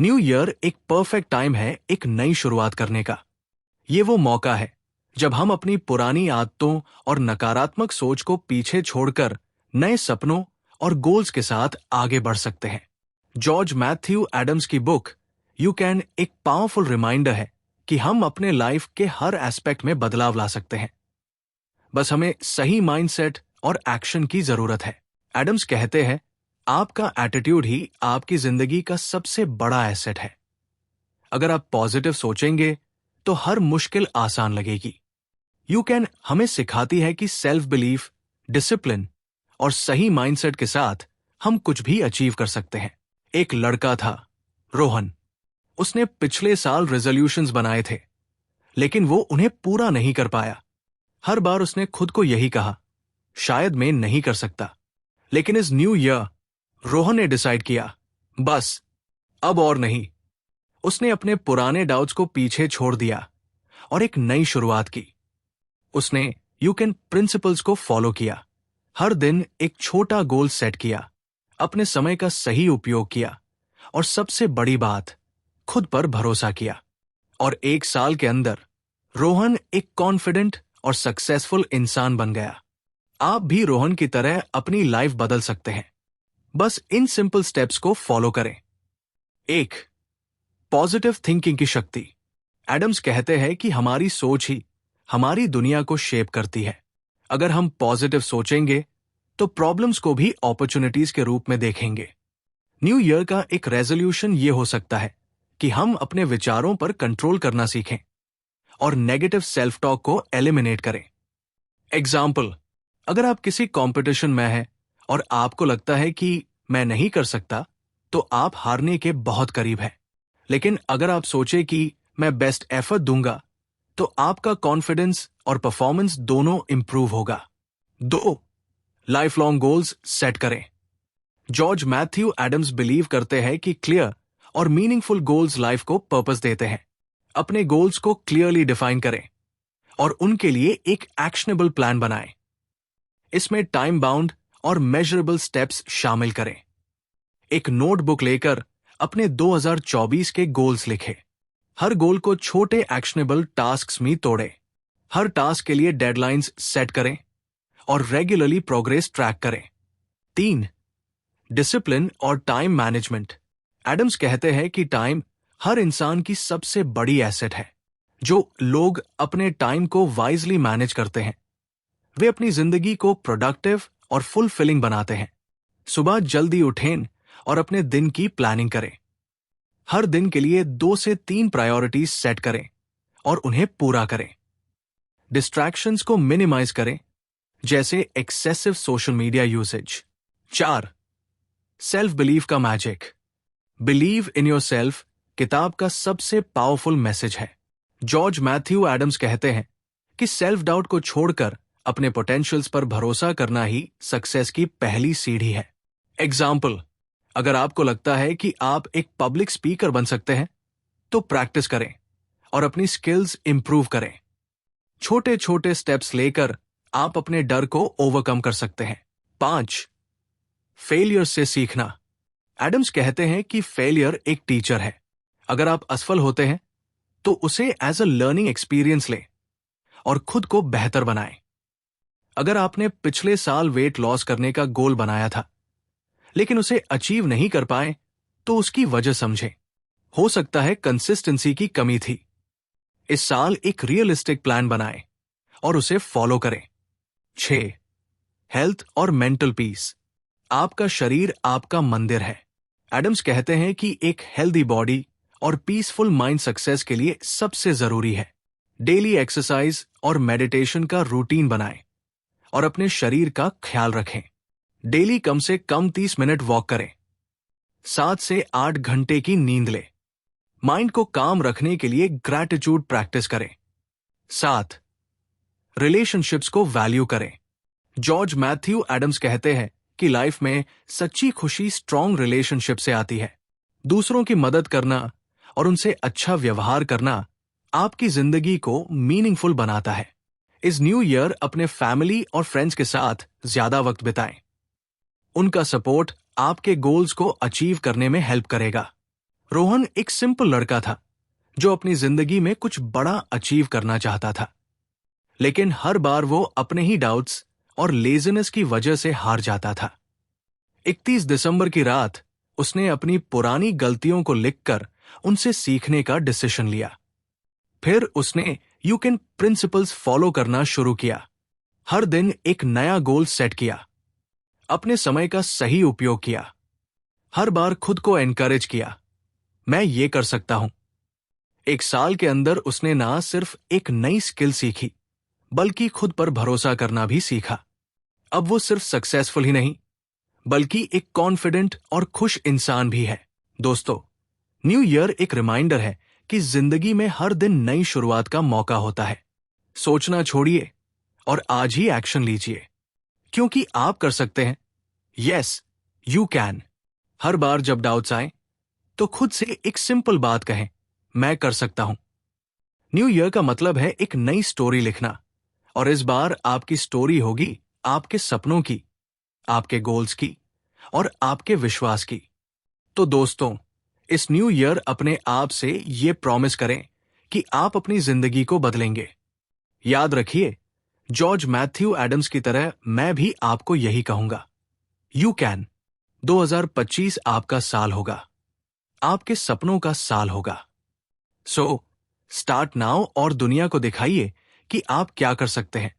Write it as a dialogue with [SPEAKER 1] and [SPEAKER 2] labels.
[SPEAKER 1] New year एक perfect time है एक नई शुरुआत करने का। ये वो मौका है जब हम अपनी पुरानी आदतों और नकारात्मक सोच को पीछे छोड़कर नए सपनों और गोल्स के साथ आगे बढ़ सकते हैं। जॉर्ज मैथ्यू एडम्स की बुक यू कैन एक पावरफुल रिमाइंडर है कि हम अपने लाइफ के हर एस्पेक्ट में बदलाव ला सकते हैं। बस हमें सही माइंडसेट और एक्शन की जरूरत है। एडम्स कहते हैं, आपका एटीट्यूड ही आपकी जिंदगी का सबसे बड़ा एसेट है। अगर आप पॉजिटिव सोचेंगे तो हर मुश्किल आसान लगेगी। यू कैन हमें सिखाती है कि सेल्फ बिलीफ, डिसिप्लिन और सही माइंडसेट के साथ हम कुछ भी अचीव कर सकते हैं। एक लड़का था, रोहन। उसने पिछले साल रेजोल्यूशंस बनाए थे, लेकिन वो उन्हें पूरा नहीं कर पाया। हर बार उसने खुद को यही कहा, शायद मैं नहीं कर सकता। लेकिन इस न्यू ईयर रोहन ने डिसाइड किया, बस अब और नहीं। उसने अपने पुराने डाउट्स को पीछे छोड़ दिया और एक नई शुरुआत की। उसने यू कैन प्रिंसिपल्स को फॉलो किया, हर दिन एक छोटा गोल सेट किया, अपने समय का सही उपयोग किया और सबसे बड़ी बात, खुद पर भरोसा किया। और एक साल के अंदर रोहन एक कॉन्फिडेंट और सक्सेसफुल इंसान बन गया। आप भी रोहन की तरह अपनी लाइफ बदल सकते हैं। बस इन सिंपल स्टेप्स को फॉलो करें। 1. पॉजिटिव थिंकिंग की शक्ति। एडम्स कहते हैं कि हमारी सोच ही हमारी दुनिया को शेप करती है। अगर हम पॉजिटिव सोचेंगे तो प्रॉब्लम्स को भी अपॉर्चुनिटीज के रूप में देखेंगे। न्यू ईयर का एक रेजोल्यूशन ये हो सकता है कि हम अपने विचारों पर कंट्रोल करना सीखें और नेगेटिव सेल्फ टॉक को एलिमिनेट करें। एग्जाम्पल, अगर आप किसी कंपटीशन में हैं और आपको लगता है कि मैं नहीं कर सकता, तो आप हारने के बहुत करीब हैं। लेकिन अगर आप सोचें कि मैं बेस्ट एफर्ट दूंगा, तो आपका कॉन्फिडेंस और परफॉर्मेंस दोनों इंप्रूव होगा। 2. लाइफ लॉन्ग गोल्स सेट करें। जॉर्ज मैथ्यू एडम्स बिलीव करते हैं कि क्लियर और मीनिंगफुल गोल्स लाइफ को पर्पस देते हैं। अपने गोल्स को क्लियरली डिफाइन करें और उनके लिए एक एक्शनेबल प्लान बनाएं। इसमें टाइम बाउंड और मेजरेबल स्टेप्स शामिल करें। एक नोटबुक लेकर अपने 2024 के गोल्स लिखें। हर गोल को छोटे एक्शनेबल टास्क्स में तोड़ें। हर टास्क के लिए डेडलाइंस सेट करें और रेगुलरली प्रोग्रेस ट्रैक करें। 3. डिसिप्लिन और टाइम मैनेजमेंट। एडम्स कहते हैं कि टाइम हर इंसान की सबसे बड़ी एसेट है। जो लोग अपने टाइम को वाइजली मैनेज करते हैं, वे अपनी जिंदगी को प्रोडक्टिव और फुलफिलिंग बनाते हैं। सुबह जल्दी उठें और अपने दिन की प्लानिंग करें। हर दिन के लिए 2 से 3 प्रायोरिटीज सेट करें और उन्हें पूरा करें। डिस्ट्रैक्शंस को मिनिमाइज करें, जैसे excessive social media usage. 4. Self believe का magic. Believe in your self किताब का सबसे पावरफुल मैसेज है। जॉर्ज मैथ्यू एडम्स कहते हैं कि सेल्फ डाउट को छोड़कर अपने पोटेंशियल्स पर भरोसा करना ही सक्सेस की पहली सीढ़ी है। एग्जाम्पल, अगर आपको लगता है कि आप एक पब्लिक स्पीकर बन सकते हैं, तो प्रैक्टिस करें और अपनी स्किल्स इंप्रूव करें। छोटे छोटे स्टेप्स लेकर आप अपने डर को ओवरकम कर सकते हैं। 5. फेलियर से सीखना। एडम्स कहते हैं कि फेलियर एक टीचर है। अगर आप असफल होते हैं तो उसे एज अ लर्निंग एक्सपीरियंस लें और खुद को बेहतर बनाएं। अगर आपने पिछले साल वेट लॉस करने का गोल बनाया था, लेकिन उसे अचीव नहीं कर पाए, तो उसकी वजह समझें। हो सकता है कंसिस्टेंसी की कमी थी। इस साल एक रियलिस्टिक प्लान बनाएं और उसे फॉलो करें। 6. हेल्थ और मेंटल पीस। आपका शरीर आपका मंदिर है। एडम्स कहते हैं कि एक हेल्दी बॉडी और पीसफुल माइंड सक्सेस के लिए सबसे जरूरी है। डेली एक्सरसाइज और मेडिटेशन का रूटीन बनाएं और अपने शरीर का ख्याल रखें। डेली कम से कम 30 मिनट वॉक करें। 7 से 8 घंटे की नींद लें। माइंड को काम रखने के लिए ग्रैटिट्यूड प्रैक्टिस करें। 7. रिलेशनशिप्स को वैल्यू करें। जॉर्ज मैथ्यू एडम्स कहते हैं कि लाइफ में सच्ची खुशी स्ट्रॉन्ग रिलेशनशिप से आती है। दूसरों की मदद करना और उनसे अच्छा व्यवहार करना आपकी जिंदगी को मीनिंगफुल बनाता है। इस न्यू ईयर अपने फैमिली और फ्रेंड्स के साथ ज्यादा वक्त बिताएं। उनका सपोर्ट आपके गोल्स को अचीव करने में हेल्प करेगा। रोहन एक सिंपल लड़का था जो अपनी जिंदगी में कुछ बड़ा अचीव करना चाहता था, लेकिन हर बार वो अपने ही डाउट्स और लेजीनेस की वजह से हार जाता था। 31 दिसंबर की रात उसने अपनी पुरानी गलतियों को लिखकर उनसे सीखने का डिसीजन लिया। फिर उसने यू कैन प्रिंसिपल्स फॉलो करना शुरू किया। हर दिन एक नया गोल सेट किया, अपने समय का सही उपयोग किया, हर बार खुद को एनकरेज किया, मैं ये कर सकता हूं। 1 साल के अंदर उसने ना सिर्फ एक नई स्किल सीखी, बल्कि खुद पर भरोसा करना भी सीखा। अब वो सिर्फ सक्सेसफुल ही नहीं, बल्कि एक कॉन्फिडेंट और खुश इंसान भी है। दोस्तों, न्यू ईयर एक रिमाइंडर है कि जिंदगी में हर दिन नई शुरुआत का मौका होता है। सोचना छोड़िए और आज ही एक्शन लीजिए, क्योंकि आप कर सकते हैं। Yes, you can. हर बार जब डाउट्स आए तो खुद से एक सिंपल बात कहें, मैं कर सकता हूं। न्यू ईयर का मतलब है एक नई स्टोरी लिखना, और इस बार आपकी स्टोरी होगी आपके सपनों की, आपके गोल्स की और आपके विश्वास की। तो दोस्तों, इस न्यू ईयर अपने आप से ये प्रॉमिस करें कि आप अपनी जिंदगी को बदलेंगे। याद रखिए, जॉर्ज मैथ्यू एडम्स की तरह मैं भी आपको यही कहूंगा, यू कैन। 2025 आपका साल होगा, आपके सपनों का साल होगा। सो स्टार्ट नाउ और दुनिया को दिखाइए कि आप क्या कर सकते हैं।